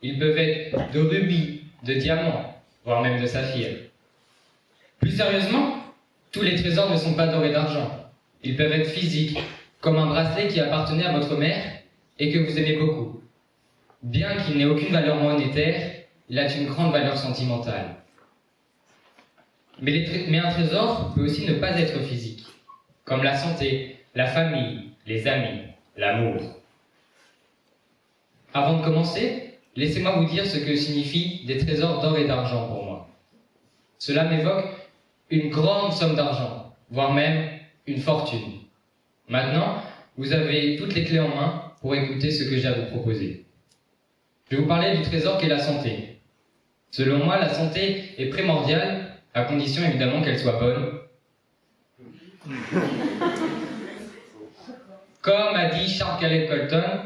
Ils peuvent être de rubis, de diamants, voire même de saphirs. Plus sérieusement, tous les trésors ne sont pas d'or et d'argent. Ils peuvent être physiques, comme un bracelet qui appartenait à votre mère et que vous aimez beaucoup. Bien qu'il n'ait aucune valeur monétaire, il a une grande valeur sentimentale. Mais un trésor peut aussi ne pas être physique, comme la santé, la famille, les amis, l'amour. Avant de commencer, laissez-moi vous dire ce que signifient des trésors d'or et d'argent pour moi. Cela m'évoque une grande somme d'argent, voire même une fortune. Maintenant, vous avez toutes les clés en main pour écouter ce que j'ai à vous proposer. Je vais vous parler du trésor qu'est la santé. Selon moi, la santé est primordiale, à condition évidemment qu'elle soit bonne. Comme a dit Charles Caleb Colton,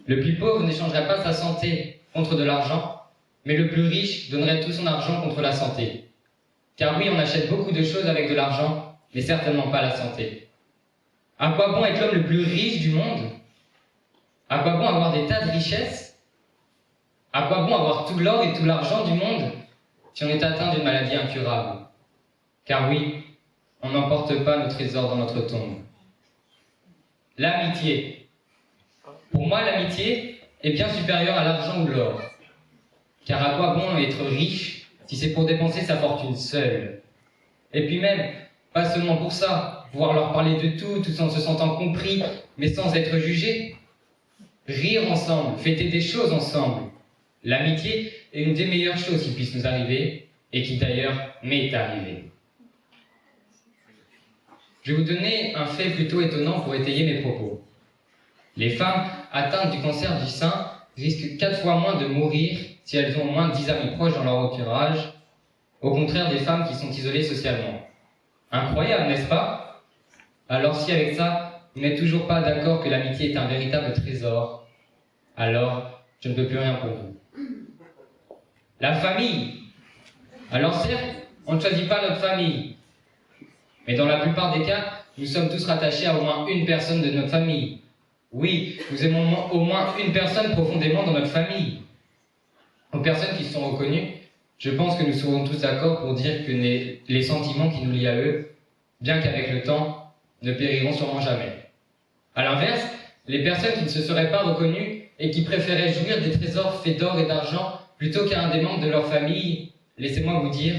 le plus pauvre n'échangerait pas sa santé contre de l'argent, mais le plus riche donnerait tout son argent contre la santé. Car oui, on achète beaucoup de choses avec de l'argent, mais certainement pas la santé. À quoi bon être l'homme le plus riche du monde? À quoi bon avoir des tas de richesses? À quoi bon avoir tout l'or et tout l'argent du monde si on est atteint d'une maladie incurable? Car oui, on n'emporte pas nos trésors dans notre tombe. L'amitié. Pour moi, l'amitié est bien supérieure à l'argent ou l'or. Car à quoi bon être riche si c'est pour dépenser sa fortune seule? Et puis même, pas seulement pour ça, pouvoir leur parler de tout en se sentant compris, mais sans être jugé. Rire ensemble, fêter des choses ensemble. L'amitié est une des meilleures choses qui puissent nous arriver, et qui d'ailleurs m'est arrivée. Je vais vous donner un fait plutôt étonnant pour étayer mes propos. Les femmes atteintes du cancer du sein risquent 4 fois moins de mourir si elles ont au moins 10 amis proches dans leur entourage, au contraire des femmes qui sont isolées socialement. Incroyable, n'est-ce pas? Alors si avec ça, vous n'êtes toujours pas d'accord que l'amitié est un véritable trésor, alors je ne peux plus rien pour vous. La famille. Alors certes, on ne choisit pas notre famille, mais dans la plupart des cas, nous sommes tous rattachés à au moins une personne de notre famille. Oui, nous aimons au moins une personne profondément dans notre famille. Aux personnes qui se sont reconnues, je pense que nous serons tous d'accord pour dire que les sentiments qui nous lient à eux, bien qu'avec le temps, ne périront sûrement jamais. A l'inverse, les personnes qui ne se seraient pas reconnues et qui préféraient jouir des trésors faits d'or et d'argent plutôt qu'à un des membres de leur famille, laissez-moi vous dire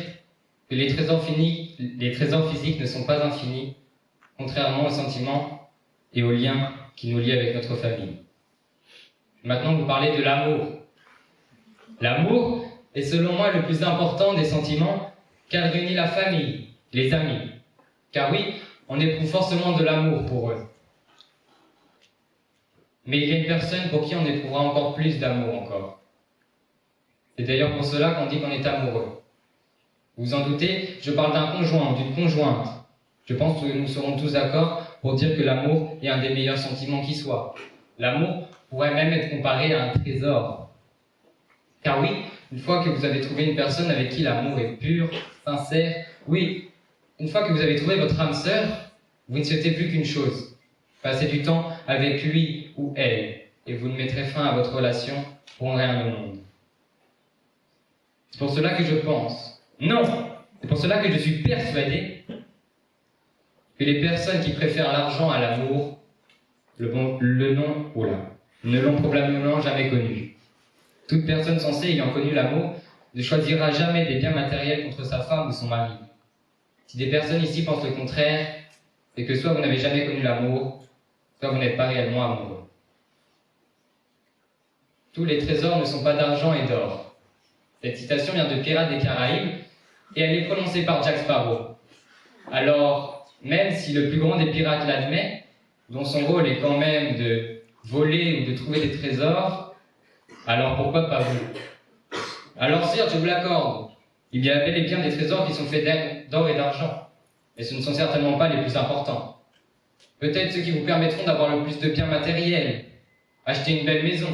que les trésors physiques ne sont pas infinis, contrairement aux sentiments et aux liens qui nous lient avec notre famille. Maintenant, vous parlez de l'amour. L'amour est selon moi le plus important des sentiments, car il réunit la famille, les amis. Car oui, on éprouve forcément de l'amour pour eux. Mais il y a une personne pour qui on éprouvera encore plus d'amour encore. C'est d'ailleurs pour cela qu'on dit qu'on est amoureux. Vous en doutez, je parle d'un conjoint, d'une conjointe. Je pense que nous serons tous d'accord pour dire que l'amour est un des meilleurs sentiments qui soit. L'amour pourrait même être comparé à un trésor. Car oui, une fois que vous avez trouvé une personne avec qui l'amour est pur, sincère, oui, une fois que vous avez trouvé votre âme sœur, vous ne souhaitez plus qu'une chose, passer du temps avec lui ou elle, et vous ne mettrez fin à votre relation pour rien au monde. C'est pour cela que je pense, non, c'est pour cela que je suis persuadé que les personnes qui préfèrent l'argent à l'amour, ne l'ont probablement jamais connu. Toute personne censée ayant connu l'amour ne choisira jamais des biens matériels contre sa femme ou son mari. Si des personnes ici pensent le contraire, c'est que soit vous n'avez jamais connu l'amour, soit vous n'êtes pas réellement amoureux. Tous les trésors ne sont pas d'argent et d'or. Cette citation vient de Pirates des Caraïbes et elle est prononcée par Jack Sparrow. Alors, même si le plus grand des pirates l'admet, dont son rôle est quand même de voler ou de trouver des trésors, alors pourquoi pas vous? Alors certes, je vous l'accorde, il y a bel et bien des trésors qui sont faits d'or et d'argent, mais ce ne sont certainement pas les plus importants. Peut-être ceux qui vous permettront d'avoir le plus de biens matériels, acheter une belle maison,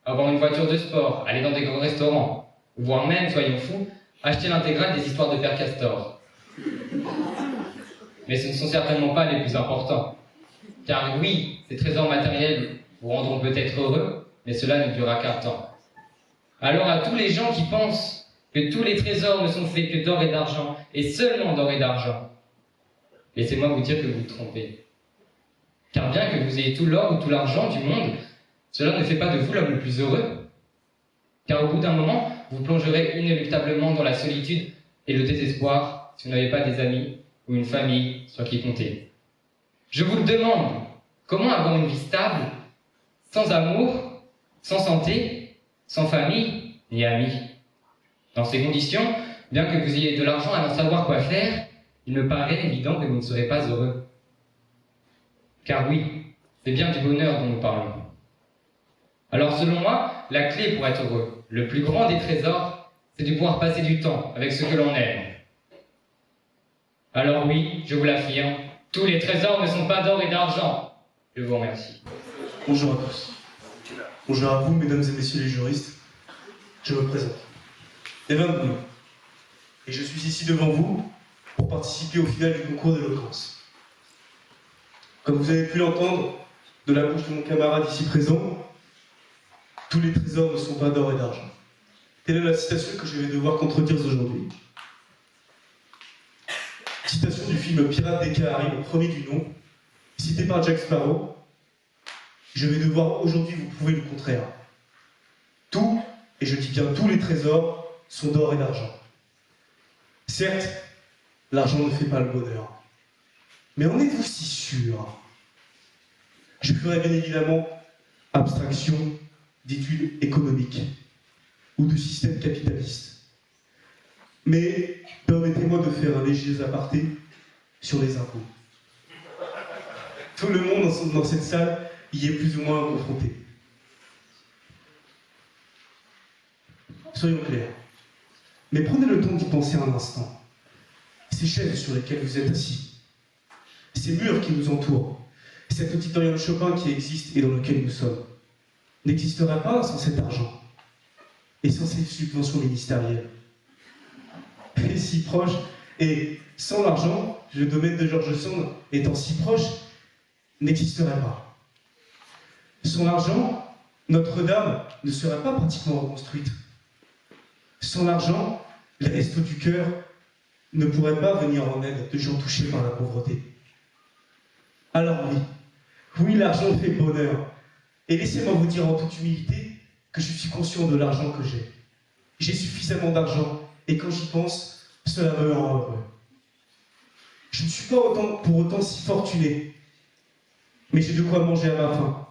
avoir une voiture de sport, aller dans des grands restaurants, voire même, soyons fous, acheter l'intégrale des histoires de Père Castor. Mais ce ne sont certainement pas les plus importants. Car oui, ces trésors matériels vous rendront peut-être heureux, mais cela ne durera qu'un temps. Alors à tous les gens qui pensent que tous les trésors ne sont faits que d'or et d'argent, et seulement d'or et d'argent, laissez-moi vous dire que vous vous trompez. Car bien que vous ayez tout l'or ou tout l'argent du monde, cela ne fait pas de vous l'homme le plus heureux. Car au bout d'un moment, vous plongerez inéluctablement dans la solitude et le désespoir si vous n'avez pas des amis ou une famille sur qui compter. Je vous le demande, comment avoir une vie stable, sans amour, sans santé, sans famille ni amis? Dans ces conditions, bien que vous ayez de l'argent à n'en savoir quoi faire, il me paraît évident que vous ne serez pas heureux. Car oui, c'est bien du bonheur dont nous parlons. Alors selon moi, la clé pour être heureux, le plus grand des trésors, c'est de pouvoir passer du temps avec ceux que l'on aime. Alors oui, je vous l'affirme, tous les trésors ne sont pas d'or et d'argent. Je vous remercie. Bonjour à tous. Bonjour à vous, mesdames et messieurs les juristes. Je me présente. Evan Blum. Et je suis ici devant vous pour participer au final du concours d'éloquence. Comme vous avez pu l'entendre de la bouche de mon camarade ici présent, tous les trésors ne sont pas d'or et d'argent. Telle est la citation que je vais devoir contredire aujourd'hui. Citation du film Pirates des Caraïbes, le premier du nom, cité par Jack Sparrow. Je vais devoir aujourd'hui vous prouver le contraire. Tout, et je dis bien tous les trésors, sont d'or et d'argent. Certes, l'argent ne fait pas le bonheur. Mais en êtes-vous si sûr? Je ferai bien évidemment abstraction d'études économiques ou de systèmes capitalistes. Mais permettez-moi de faire un léger aparté sur les impôts. Tout le monde dans cette salle y est plus ou moins confronté. Soyons clairs. Mais prenez le temps d'y penser un instant. Ces chaises sur lesquelles vous êtes assis, ces murs qui nous entourent, cet auditorium Chopin qui existe et dans lequel nous sommes, n'existeraient pas sans cet argent et sans ces subventions ministérielles. Et si proche, et sans l'argent, le domaine de George Sand étant si proche, n'existerait pas. Sans l'argent, Notre-Dame ne serait pas pratiquement reconstruite. Sans l'argent, les Restos du Cœur ne pourraient pas venir en aide de gens touchés par la pauvreté. Alors oui, l'argent fait le bonheur. Et laissez-moi vous dire en toute humilité que je suis conscient de l'argent que j'ai. J'ai suffisamment d'argent, et quand j'y pense, cela me rend heureux. Je ne suis pas pour autant si fortuné, mais j'ai de quoi manger à ma faim,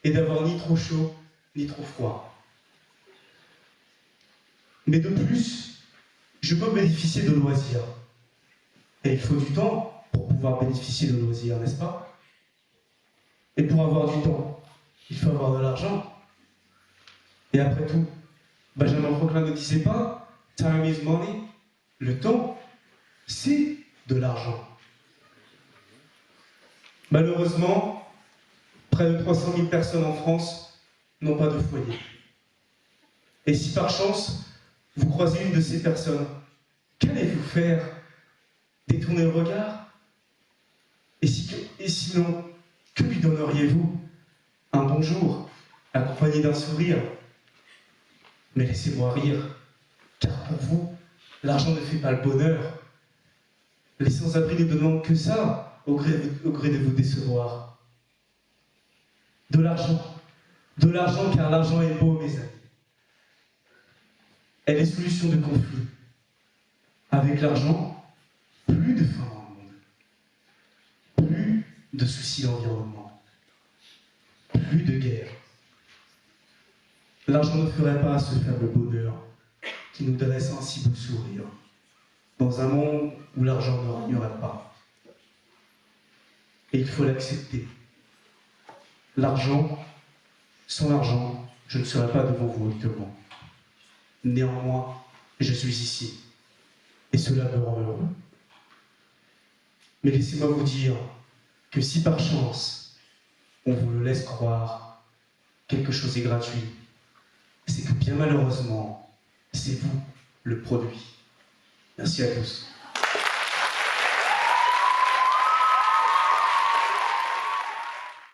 et d'avoir ni trop chaud, ni trop froid. Mais de plus, je peux bénéficier de loisirs. Et il faut du temps pour pouvoir bénéficier de loisirs, n'est-ce pas? Et pour avoir du temps, il faut avoir de l'argent. Et après tout, Benjamin Franklin ne disait pas « Time is money ». Le temps, c'est de l'argent. Malheureusement, près de 300 000 personnes en France n'ont pas de foyer. Et si par chance, vous croisez une de ces personnes, qu'allez-vous faire? Détourner le regard? Et sinon, que lui donneriez-vous? Un bonjour, accompagné d'un sourire? Mais laissez-moi rire, car pour vous, l'argent ne fait pas le bonheur. Les sans-abri ne demandent que ça, au gré de vous décevoir. De l'argent car l'argent est beau, mes amis. Elle est solution de conflit. Avec l'argent, plus de faim dans le monde, plus de soucis d'environnement, plus de guerre. L'argent ne ferait pas ce faible bonheur qui nous dresse un si beau sourire, dans un monde où l'argent ne régnerait pas. Et il faut l'accepter. L'argent, sans l'argent, je ne serais pas devant vous actuellement. Néanmoins, je suis ici, et cela me rend heureux. Mais laissez-moi vous dire que si par chance, on vous le laisse croire, quelque chose est gratuit, c'est que bien malheureusement, c'est vous le produit. Merci à tous.